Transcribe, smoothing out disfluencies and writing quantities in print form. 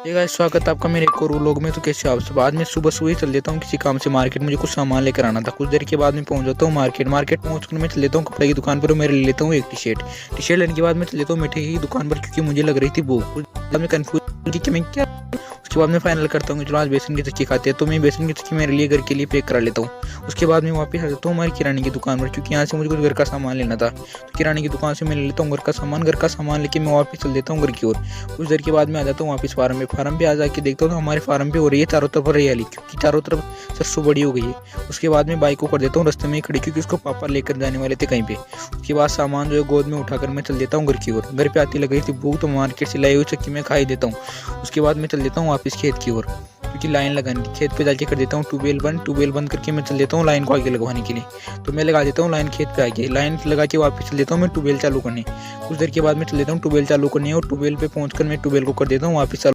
ये गाइस स्वागत है आपका मेरे एक और व्लॉग में। तो कैसे आप सब? आज मैं सुबह सुबह चल देता हूँ किसी काम से मार्केट। मुझे कुछ सामान लेकर आना था। कुछ देर के बाद मैं पहुंच जाता हूँ मार्केट पहुंचकर मैं चल लेता हूँ कपड़े की दुकान पर और मैं ले लेता हूँ एक टी शर्ट लेने के बाद मैं चल लेता हूँ मिठाई की दुकान पर, क्योंकि मुझे लग रही थी भूख। कुछ बाद में कन्फ्यूज कि मैं क्या, उसके बाद मैं फाइनल करता हूँ कि चलो आज बेसन की टिक्की खाते हैं, तो मैं बेसन की टिक्की मेरे लिए घर के लिए पैक करा लेता हूँ। उसके बाद मैं वापस आ जाता हूँ हमारी किराने की दुकान पर, क्योंकि यहाँ से मुझे कुछ घर का सामान लेना था। तो किराने की दुकान से मैं ले लेता हूँ घर का सामान लेके मैं वापस चल देता हूँ घर की ओर। कुछ देर के बाद मैं आ जाता हूँ वापस फार्म पे आ जाके देखता हूँ तो हमारे फार्म पे हो रही है चारों तरफ हरियाली, क्योंकि चारों तरफ सरसों बड़ी हो गई है। उसके बाद मैं बाइक को कर देता हूँ रास्ते में ही खड़ी, क्योंकि उसको पापा लेकर जाने वाले थे कहीं पे। उसके बाद सामान जो है गोद में उठाकर मैं चल देता हूँ घर की ओर। घर पे आती लग रही थी भूख, तो मार्केट से लाई हुई चक्की में खा ही देता हूँ। उसके बाद मैं चल देता हूँ वापस खेत की ओर, क्योंकि लाइन लगाने की खेत पे जाके कर देता हूँ ट्यूबवेल बंद करके मैं चल देता हूँ लाइन को आगे लगवाने के लिए। तो मैं लगा देता हूँ लाइन खेत पे आगे, लाइन लगा के वापस चल देता हूँ मैं ट्यूबवेल चालू करने। कुछ देर के बाद मैं चल देता हूँ ट्यूबवेल चालू करने और ट्यूबवेल पे पहुंचकर मैं ट्यूबवेल को कर देता हूँ वापस चालू।